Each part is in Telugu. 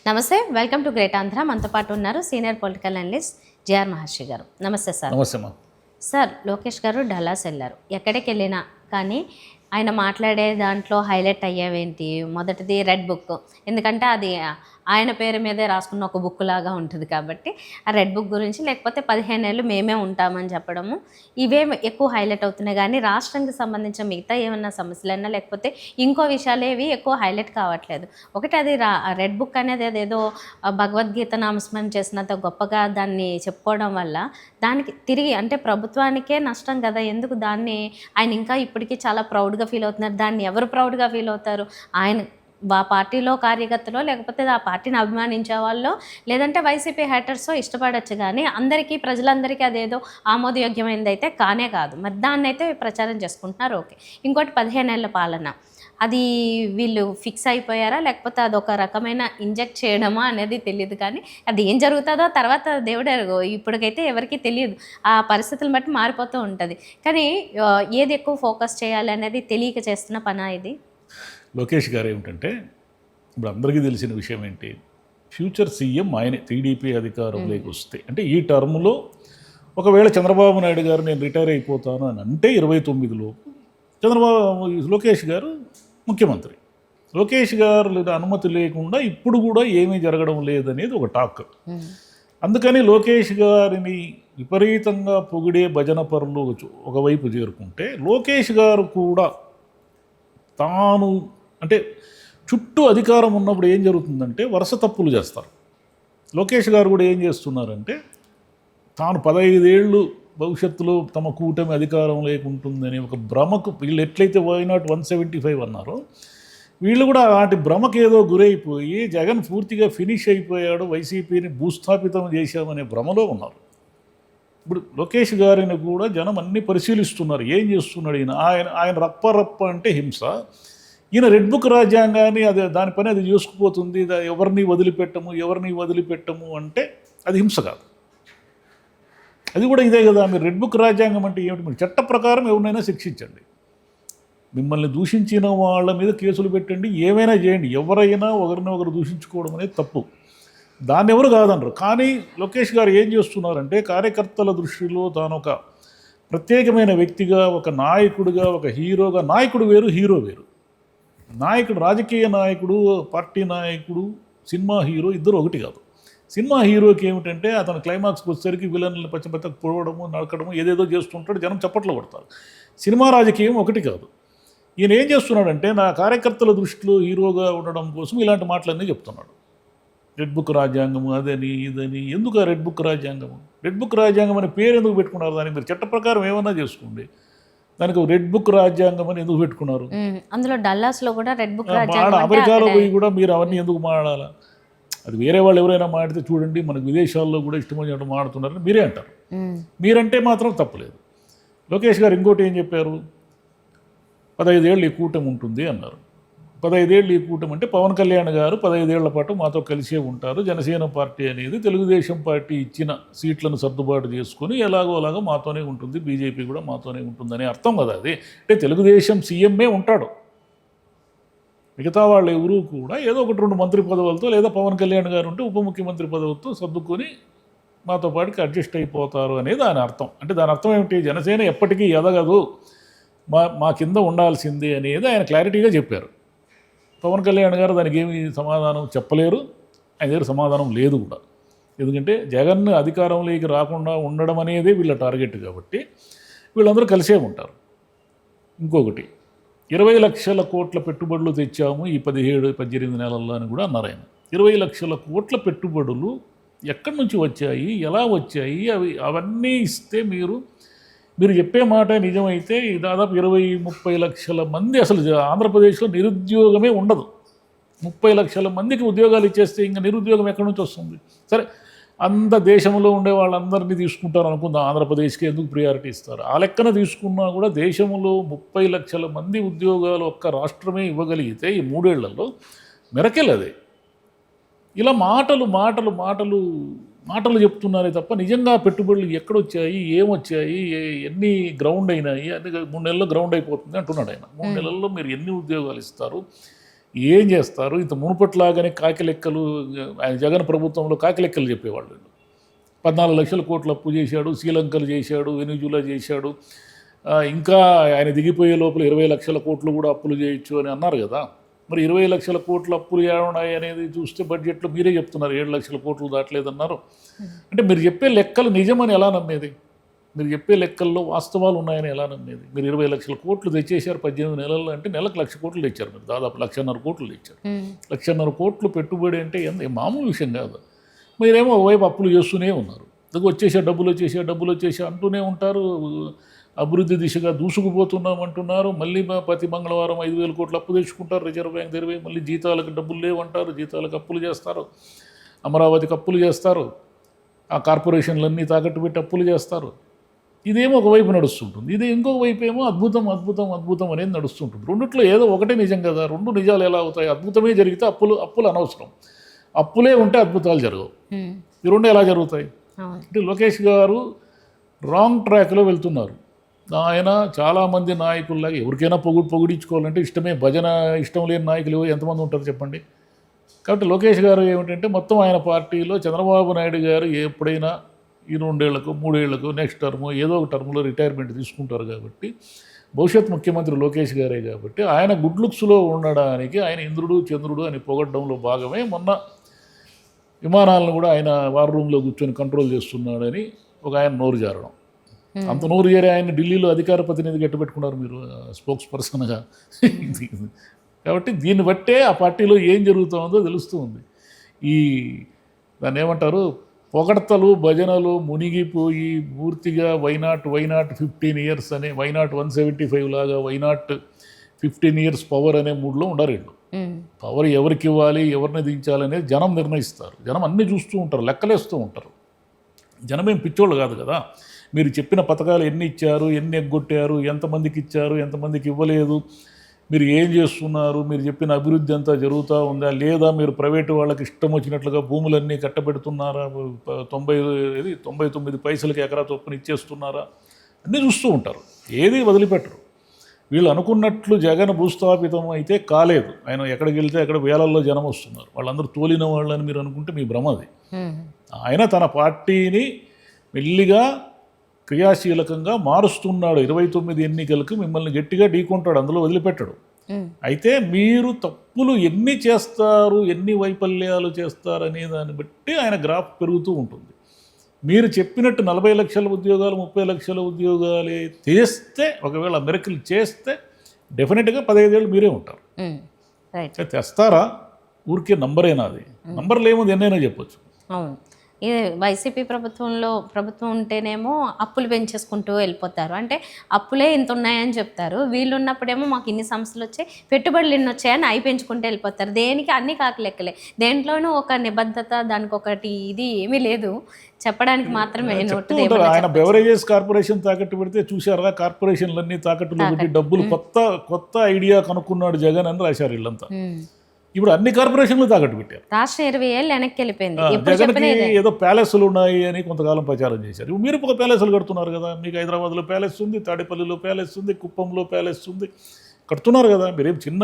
నమస్తే, వెల్కమ్ టు గ్రేట్ ఆంధ్ర. మనతో పాటు ఉన్నారు సీనియర్ పొలిటికల్ అనలిస్ట్ జేఆర్ మహర్షి గారు. నమస్తే సార్. నమస్తే మా సార్, లోకేష్ గారు డల్లాస్ వెళ్ళారు. ఎక్కడికి వెళ్ళినా కానీ ఆయన మాట్లాడే దాంట్లో హైలైట్ అయ్యేవేంటి? మొదటిది రెడ్ బుక్. ఎందుకంటే అది ఆయన పేరు మీదే రాసుకున్న ఒక బుక్ లాగా ఉంటుంది కాబట్టి ఆ రెడ్ బుక్ గురించి, లేకపోతే 15 ఏళ్ళు మేమే ఉంటామని చెప్పడము, ఇవే ఎక్కువ హైలైట్ అవుతున్నాయి. కానీ రాష్ట్రానికి సంబంధించిన మిగతా ఏమన్నా సమస్యలైనా లేకపోతే ఇంకో విషయాలు ఏవి ఎక్కువ హైలైట్ కావట్లేదు. ఒకటి అది రెడ్ బుక్ అనేది అదేదో భగవద్గీత నామస్మరణ చేసినంత గొప్పగా దాన్ని చెప్పుకోవడం వల్ల దానికి తిరిగి అంటే ప్రభుత్వానికే నష్టం కదా. ఎందుకు దాన్ని ఆయన ఇంకా ఇప్పటికీ చాలా ప్రౌడ్గా ఫీల్ అవుతున్నారు. దాన్ని ఎవరు ప్రౌడ్గా ఫీల్ అవుతారు? ఆయన ఆ పార్టీలో కార్యకర్తలో, లేకపోతే ఆ పార్టీని అభిమానించే వాళ్ళు, లేదంటే వైసీపీ హ్యాటర్సో ఇష్టపడచ్చు. కానీ అందరికీ, ప్రజలందరికీ అదేదో ఆమోదయోగ్యమైనది అయితే కానే కాదు. మరి దాన్ని అయితే ప్రచారం చేసుకుంటున్నారు. ఓకే. ఇంకోటి 15 ఏళ్ల పాలన, అది వీళ్ళు ఫిక్స్ అయిపోయారా లేకపోతే అదొక రకమైన ఇంజెక్ట్ చేయడమా అనేది తెలియదు. కానీ అది ఏం జరుగుతుందో తర్వాత దేవుడు ఎరుగు. ఇప్పటికైతే ఎవరికీ తెలియదు. ఆ పరిస్థితులను బట్టి మారిపోతూ ఉంటుంది. కానీ ఏది ఎక్కువ ఫోకస్ చేయాలి అనేది తెలియక చేస్తున్న పనా ఇది? లోకేష్ గారు ఏమిటంటే, ఇప్పుడు అందరికీ తెలిసిన విషయం ఏంటి, ఫ్యూచర్ సీఎం ఆయనే. టీడీపీ అధికారంలోకి వస్తే అంటే ఈ టర్మ్లో ఒకవేళ చంద్రబాబు నాయుడు గారు నేను రిటైర్ అయిపోతాను అని అంటే 29లో లోకేష్ గారు ముఖ్యమంత్రి. లోకేష్ గారు లేదా అనుమతి లేకుండా ఇప్పుడు కూడా ఏమీ జరగడం లేదనేది ఒక టాక్. అందుకని లోకేష్ గారిని విపరీతంగా పొగిడే భజన పరులు ఒకవైపు చేరుకుంటే, లోకేష్ గారు కూడా తాను అంటే చుట్టూ అధికారం ఉన్నప్పుడు ఏం జరుగుతుందంటే వరుస తప్పులు చేస్తారు. లోకేష్ గారు కూడా ఏం చేస్తున్నారంటే, తాను 15 ఏళ్ళు భవిష్యత్తులో తమ కూటమి అధికారం లేకుంటుందని ఒక భ్రమకు, వీళ్ళు ఎట్లయితే వైనాట్ 175 అన్నారో వీళ్ళు కూడా అలాంటి భ్రమకు ఏదో గురైపోయి జగన్ పూర్తిగా ఫినిష్ అయిపోయాడు, వైసీపీని భూస్థాపితం చేశామనే భ్రమలో ఉన్నారు. ఇప్పుడు లోకేష్ గారిని కూడా జనం అన్నీ పరిశీలిస్తున్నారు. ఏం చేస్తున్నాడు ఈయన? ఆయన రప్ప అంటే హింస. ఈయన రెడ్ బుక్ రాజ్యాంగాన్ని అది దాని పని అది చేసుకుపోతుంది, ఎవరిని వదిలిపెట్టము అంటే అది హింస కాదు. అది కూడా ఇదే కదా. మీరు రెడ్ బుక్ రాజ్యాంగం అంటే ఏమిటి? మీరు చట్ట ప్రకారం ఎవరినైనా శిక్షించండి, మిమ్మల్ని దూషించిన వాళ్ళ మీద కేసులు పెట్టండి, ఏమైనా చేయండి. ఎవరైనా ఒకరిని దూషించుకోవడం అనేది తప్పు, దాన్ని ఎవరు కాదనరు. కానీ లోకేష్ గారు ఏం చేస్తున్నారంటే, కార్యకర్తల దృష్టిలో తాను ఒక ప్రత్యేకమైన వ్యక్తిగా, ఒక నాయకుడిగా, ఒక హీరోగా, నాయకుడు వేరు హీరో వేరు. నాయకుడు, రాజకీయ నాయకుడు, పార్టీ నాయకుడు, సినిమా హీరో ఇద్దరు ఒకటి కాదు. సినిమా హీరోకి ఏమిటంటే అతను క్లైమాక్స్కి వచ్చేసరికి విలన్లు పచ్చపచ్చకు పొడవడము, నడకడము, ఏదేదో చేస్తుంటాడు, జనం చప్పట్లు కొడతారు. సినిమా రాజకీయం ఒకటి కాదు. ఈయన ఏం చేస్తున్నాడంటే, నా కార్యకర్తల దృష్టిలో హీరోగా ఉండడం కోసం ఇలాంటి మాటలన్నీ చెప్తున్నాడు. రెడ్ బుక్ రాజ్యాంగము అదని ఇదని. ఎందుకు ఆ రెడ్ బుక్ రాజ్యాంగము? రెడ్ బుక్ రాజ్యాంగం అనే పేరు ఎందుకు పెట్టుకున్నారు? దానికి మీరు చట్ట ప్రకారం ఏమన్నా చేసుకోండి, దానికి రెడ్ బుక్ రాజ్యాంగం అని ఎందుకు పెట్టుకున్నారు? అందులో డల్లాస్లో కూడా రెడ్ బుక్ అమెరికాలో పోయి కూడా మీరు అవన్నీ ఎందుకు మాట్లాడాలా? అది వేరే వాళ్ళు ఎవరైనా మాడితే చూడండి, మనకు విదేశాల్లో కూడా ఇష్టమైనట్టు మాడుతున్నారని మీరే అంటారు. మీరంటే మాత్రం తప్పలేదు. లోకేష్ గారు ఇంకోటి ఏం చెప్పారు, 15 ఏళ్ళు ఈ కూటమి ఉంటుంది అన్నారు. 15 ఏళ్ళు ఈ కూటమి అంటే పవన్ కళ్యాణ్ గారు 15 ఏళ్ల పాటు మాతో కలిసే ఉంటారు. జనసేన పార్టీ అనేది తెలుగుదేశం పార్టీ ఇచ్చిన సీట్లను సర్దుబాటు చేసుకుని అలాగో మాతోనే ఉంటుంది, బీజేపీ కూడా మాతోనే ఉంటుందని అర్థం కదా. అది అంటే తెలుగుదేశం సీఎంఏ ఉంటాడు, మిగతా వాళ్ళు ఎవరూ కూడా ఏదో 1-2 మంత్రి పదవులతో, లేదా పవన్ కళ్యాణ్ గారు ఉంటే ఉప ముఖ్యమంత్రి పదవులతో సర్దుకొని మాతో పాటుకి అడ్జస్ట్ అయిపోతారు అనేది దాని అర్థం. అంటే దాని అర్థం ఏమిటి? జనసేన ఎప్పటికీ ఎదగదు, మా కింద ఉండాల్సిందే అనేది ఆయన క్లారిటీగా చెప్పారు. పవన్ కళ్యాణ్ గారు దానికి ఏమి సమాధానం చెప్పలేరు, ఆయన దగ్గర సమాధానం లేదు కూడా. ఎందుకంటే జగన్ అధికారంలోకి రాకుండా ఉండడం అనేదే వీళ్ళ టార్గెట్ కాబట్టి వీళ్ళందరూ కలిసే ఉంటారు. ఇంకొకటి, 20 లక్షల కోట్ల పెట్టుబడులు తెచ్చాము ఈ 17-18 నెలల్లో అని కూడా అన్నారు ఆయన. 20 లక్షల కోట్ల పెట్టుబడులు ఎక్కడి నుంచి వచ్చాయి, ఎలా వచ్చాయి, అవన్నీ ఇస్తే మీరు చెప్పే మాట నిజమైతే దాదాపు 20-30 లక్షల మంది అసలు ఆంధ్రప్రదేశ్లో నిరుద్యోగమే ఉండదు. 30 లక్షల మందికి ఉద్యోగాలు ఇచ్చేస్తే ఇంకా నిరుద్యోగం ఎక్కడి నుంచి వస్తుంది? సరే, అంత దేశంలో ఉండే వాళ్ళందరినీ తీసుకుంటారు అనుకుందాం, ఆంధ్రప్రదేశ్కి ఎందుకు ప్రియారిటీ ఇస్తారు? ఆ లెక్కన తీసుకున్నా కూడా దేశంలో 30 లక్షల మంది ఉద్యోగాలు ఒక్క రాష్ట్రమే ఇవ్వగలిగితే ఈ 3 ఏళ్లలో మెరకెల్ అదే. ఇలా మాటలు చెప్తున్నారే తప్ప నిజంగా పెట్టుబడులు ఎక్కడొచ్చాయి, ఏమొచ్చాయి, ఎన్ని గ్రౌండ్ అయినాయి, అన్ని 3 నెలల్లో గ్రౌండ్ అయిపోతుంది అంటున్నాడు ఆయన. 3 నెలల్లో మీరు ఎన్ని ఉద్యోగాలు ఇస్తారు, ఏం చేస్తారు? ఇంత మునుపట్లాగానే కాకి లెక్కలు, ఆయన జగన్ ప్రభుత్వంలో కాకి లెక్కలు చెప్పేవాళ్ళు. 14 లక్షల కోట్లు అప్పు చేశాడు, శ్రీలంకలు చేశాడు, వెనిజులా చేశాడు, ఇంకా ఆయన దిగిపోయే లోపల 20 లక్షల కోట్లు కూడా అప్పులు చేయొచ్చు అని అన్నారు కదా. మరి 20 లక్షల కోట్లు అప్పులు ఏమున్నాయి అనేది చూస్తే బడ్జెట్లో మీరే చెప్తున్నారు 7 లక్షల కోట్లు దాటలేదన్నారు. అంటే మీరు చెప్పే లెక్కలు నిజమని ఎలా నమ్మేది? మీరు చెప్పే లెక్కల్లో వాస్తవాలు ఉన్నాయని ఎలా నమ్మేది? మీరు 20 లక్షల కోట్లు తెచ్చేశారు 18 నెలల్లో, అంటే నెలకు 1,00,000 కోట్లు తెచ్చారు. మీరు దాదాపు 1,50,000 కోట్లు తెచ్చారు. 1,50,000 కోట్లు పెట్టుబడి అంటే మామూలు విషయం కాదు. మీరేమో ఒకవైపు అప్పులు చేస్తూనే ఉన్నారు. డబ్బులు వచ్చేసా అంటూనే ఉంటారు. అభివృద్ధి దిశగా దూసుకుపోతున్నాం అంటున్నారు. మళ్ళీ ప్రతి మంగళవారం 5,000 కోట్లు అప్పు తెచ్చుకుంటారు. రిజర్వ్ బ్యాంక్ తెరివే మళ్ళీ జీతాలకు డబ్బులు లేవంటారు. జీతాలకు అప్పులు చేస్తారు. అమరావతికి అప్పులు చేస్తారు. ఆ కార్పొరేషన్లన్నీ తాకట్టు పెట్టి అప్పులు చేస్తారు. ఇదేమో ఒకవైపు నడుస్తుంటుంది. ఇది ఇంకొక వైపు ఏమో అద్భుతం అనేది నడుస్తుంటుంది. రెండిట్లో ఏదో ఒకటే నిజం కదా. రెండు నిజాలు ఎలా అవుతాయి? అద్భుతమే జరిగితే అప్పులు అనవసరం, అప్పులే ఉంటే అద్భుతాలు జరగవు. ఈ రెండు ఎలా జరుగుతాయి? అంటే లోకేష్ గారు రాంగ్ ట్రాక్లో వెళ్తున్నారు. ఆయన చాలామంది నాయకుల్లాగా ఎవరికైనా పొగిడించుకోవాలంటే ఇష్టమే. భజన ఇష్టం లేని నాయకులు ఎంతమంది ఉంటారు చెప్పండి. కాబట్టి లోకేష్ గారు ఏమిటంటే మొత్తం ఆయన పార్టీలో చంద్రబాబు నాయుడు గారు ఎప్పుడైనా ఈ 2 ఏళ్లకు 3 ఏళ్లకు నెక్స్ట్ టర్మ్ ఏదో ఒక టర్మ్లో రిటైర్మెంట్ తీసుకుంటారు. కాబట్టి భవిష్యత్ ముఖ్యమంత్రి లోకేష్ గారే కాబట్టి ఆయన గుడ్ లుక్స్లో ఉండడానికి ఆయన ఇంద్రుడు చంద్రుడు అని పొగడ్డంలో భాగమే మొన్న విమానాలను కూడా ఆయన వార్ రూమ్లో కూర్చొని కంట్రోల్ చేస్తున్నాడని ఒక ఆయన నోరు జారడం. అంత నోరు జారి ఆయన ఢిల్లీలో అధికార ప్రతినిధి గట్టిపెట్టుకున్నారు మీరు స్పోక్స్ పర్సన్గా. కాబట్టి దీన్ని బట్టే ఆ పార్టీలో ఏం జరుగుతుందో తెలుస్తూ ఉంది. ఈ దాన్ని ఏమంటారు, పొగడ్తలు భజనలు మునిగిపోయి పూర్తిగా వైనాట్ 15 ఇయర్స్ అనే వైనాట్ 175 లాగా వైనాట్ 15 ఇయర్స్ పవర్ అనే మూడ్లో ఉండరు. పవర్ ఎవరికి ఇవ్వాలి, ఎవరిని దించాలనేది జనం నిర్ణయిస్తారు. జనం అన్నీ చూస్తూ ఉంటారు, లెక్కలేస్తూ ఉంటారు. జనమేం పిచ్చోళ్ళు కాదు కదా. మీరు చెప్పిన పథకాలు ఎన్ని ఇచ్చారు, ఎన్ని ఎగ్గొట్టారు, ఎంతమందికి ఇచ్చారు, ఎంతమందికి ఇవ్వలేదు, మీరు ఏం చేస్తున్నారు, మీరు చెప్పిన అభివృద్ధి అంతా జరుగుతూ ఉందా లేదా, మీరు ప్రైవేటు వాళ్ళకి ఇష్టం వచ్చినట్లుగా భూములన్నీ కట్టబెడుతున్నారా, 99 పైసలకి ఎకరా చొప్పున ఇచ్చేస్తున్నారా, అన్నీ చూస్తూ ఉంటారు. ఏది వదిలిపెట్టరు. వీళ్ళు అనుకున్నట్లు జగన్ భూస్థాపితం అయితే కాలేదు. ఆయన ఎక్కడికి వెళ్తే అక్కడ వేలల్లో జనం వస్తున్నారు. వాళ్ళందరూ తోలిన వాళ్ళని మీరు అనుకుంటే మీ భ్రమ అది. ఆయన తన పార్టీని మెల్లిగా క్రియాశీలకంగా మారుస్తున్నాడు. 29 ఎన్నికలకు మిమ్మల్ని గట్టిగా ఢీకొంటాడు, అందులో వదిలిపెట్టడు. అయితే మీరు తప్పులు ఎన్ని చేస్తారు, ఎన్ని వైఫల్యాలు చేస్తారు అనే దాన్ని బట్టి ఆయన గ్రాఫ్ పెరుగుతూ ఉంటుంది. మీరు చెప్పినట్టు 40 లక్షల ఉద్యోగాలు 30 లక్షల ఉద్యోగాలే తెస్తే, ఒకవేళ మిరకిల్ చేస్తే డెఫినెట్గా 15 ఏళ్ళు మీరే ఉంటారు. తెస్తారా? ఊరికే నంబరేనా? అది నంబర్లు ఏముంది, ఎన్నైనా చెప్పొచ్చు. ఇది వైసీపీ ప్రభుత్వం ఉంటేనేమో అప్పులు పెంచేసుకుంటూ వెళ్ళిపోతారు. అంటే అప్పులే ఇంత ఉన్నాయని చెప్తారు. వీళ్ళు ఉన్నప్పుడేమో మాకు ఇన్ని సంస్థలు వచ్చాయి, పెట్టుబడులు ఇన్ని వచ్చాయని అవి పెంచుకుంటూ వెళ్ళిపోతారు. దేనికి అన్ని కాకలెక్కలే. దేంట్లోనూ ఒక నిబద్ధత, దానికి ఒకటి ఇది ఏమీ లేదు. చెప్పడానికి మాత్రమే. ఆయన బెవరేజెస్ కార్పొరేషన్ తాకట్టు పెడితే చూశారా, కార్పొరేషన్లన్నీ తాకట్టులో పెట్టి డబ్బులు కొత్త ఐడియా కనుక్కున్నాడు జగన్ అని రాశారు వీళ్ళంతా. ఇప్పుడు అన్ని కార్పొరేషన్లు తాకట్టు పెట్టారు. రాష్ట్రం 20 ఏళ్ళు వెనక్కి వెళ్ళిపోయింది. జగన్కి ఏదో ప్యాలెస్లు ఉన్నాయి అని కొంతకాలం ప్రచారం చేశారు. మీరు ఒక ప్యాలెస్లు కడుతున్నారు కదా. మీకు హైదరాబాద్లో ప్యాలెస్ ఉంది, తాడేపల్లిలో ప్యాలెస్ ఉంది, కుప్పంలో ప్యాలెస్ ఉంది, కడుతున్నారు కదా. మీరేం చిన్న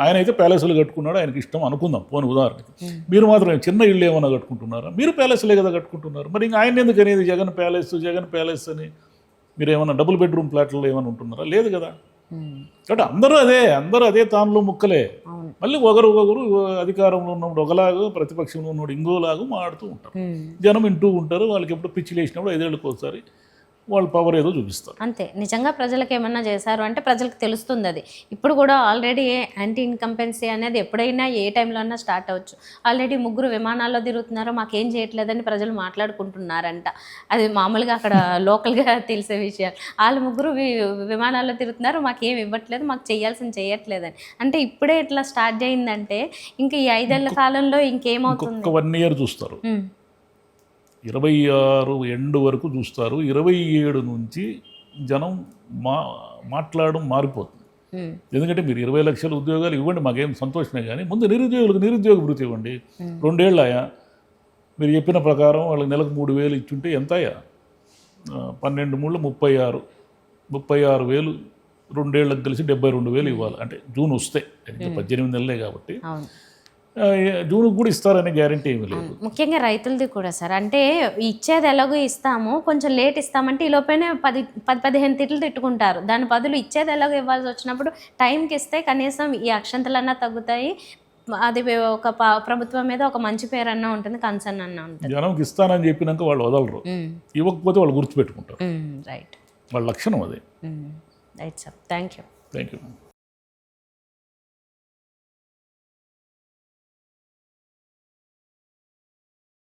ఆయన అయితే ప్యాలెస్లు కట్టుకున్నాడు, ఆయనకి ఇష్టం అనుకుందాం పోనీ ఉదాహరణకి. మీరు మాత్రం చిన్న ఇళ్ళు ఏమన్నా కట్టుకుంటున్నారా? మీరు ప్యాలెస్లే కదా కట్టుకుంటున్నారు. మరి ఇంకా ఆయన ఎందుకు అనేది జగన్ ప్యాలెస్ అని మీరు ఏమన్నా డబుల్ బెడ్రూమ్ ఫ్లాట్లో ఏమైనా ఉంటున్నారా? లేదు కదా. కాబట్టి అందరూ అదే తానులో ముక్కలే. మళ్ళీ ఒకరు అధికారంలో ఉన్నప్పుడు ఒకలాగా, ప్రతిపక్షంలో ఉన్నప్పుడు ఇంకోలాగా మాడుతూ ఉంటారు. జనం వింటూ ఉంటారు. వాళ్ళకి ఎప్పుడు పిచ్చి లేచినప్పుడు 5 ఏళ్ళకి ఒకసారి వాళ్ళు పవర్ ఏదో చూపిస్తారు. అంతే. నిజంగా ప్రజలకు ఏమన్నా చేశారు అంటే ప్రజలకు తెలుస్తుంది. అది ఇప్పుడు కూడా ఆల్రెడీ యాంటీ ఇన్కంపెన్సీ అనేది ఎప్పుడైనా ఏ టైంలో అన్నా స్టార్ట్ అవ్వచ్చు. ఆల్రెడీ 3 విమానాల్లో తిరుగుతున్నారు, మాకేం చేయట్లేదని ప్రజలు మాట్లాడుకుంటున్నారంట. అది మామూలుగా అక్కడ లోకల్గా తెలిసే విషయాలు. వాళ్ళు 3 విమానాల్లో తిరుగుతున్నారు, మాకేం ఇవ్వట్లేదు, మాకు చేయట్లేదని. అంటే ఇప్పుడే ఇట్లా స్టార్ట్ అయిందంటే ఇంకా ఈ 5 ఏళ్ల కాలంలో ఇంకేమవుతుంది? 1 ఇయర్ చూస్తారు, 26 ఎండ్ వరకు చూస్తారు. 27 నుంచి జనం మాట్లాడడం మారిపోతుంది. ఎందుకంటే మీరు 20 లక్షల ఉద్యోగాలు ఇవ్వండి, మాకేం సంతోషమే, కానీ ముందు నిరుద్యోగ భృతి ఇవ్వండి. 2 ఏళ్ళు ఆయా మీరు చెప్పిన ప్రకారం వాళ్ళకి నెలకు 3,000 ఇచ్చుంటే ఎంత అయ్యా? 12 3 36,000 2 ఏళ్ళకి కలిసి 72,000 ఇవ్వాలి. అంటే జూన్ వస్తే ఇంకా 18 నెలలే కాబట్టి అవును. జూన్కి కూడా ఇస్తారనే గ్యారంటీ ఏమీ లేదు. ముఖ్యంగా రైతులది కూడా సార్, అంటే ఇచ్చేది ఎలాగో ఇస్తాము, కొంచెం లేట్ ఇస్తామంటే ఈ లోపలనే 10-15 తిట్లు తిట్టుకుంటారు. దాని బదులు ఇచ్చేది ఎలాగో ఇవ్వాల్సి వచ్చినప్పుడు టైంకి ఇస్తే కనీసం ఈ అక్షంతలన్నా తగ్గుతాయి, అది ఒక ప్రభుత్వం మీద ఒక మంచి పేరు అన్నా ఉంటుంది, కన్సర్న్ అన్నా ఉంటుంది. జనంకి ఇస్తానని చెప్పినాక వాళ్ళు వదలరు, ఇవ్వకపోతే వాళ్ళు గుర్తుపెట్టుకుంటారు. రైట్. వాళ్ళ లక్షణం అదే. Right sir, thank you. Thank you.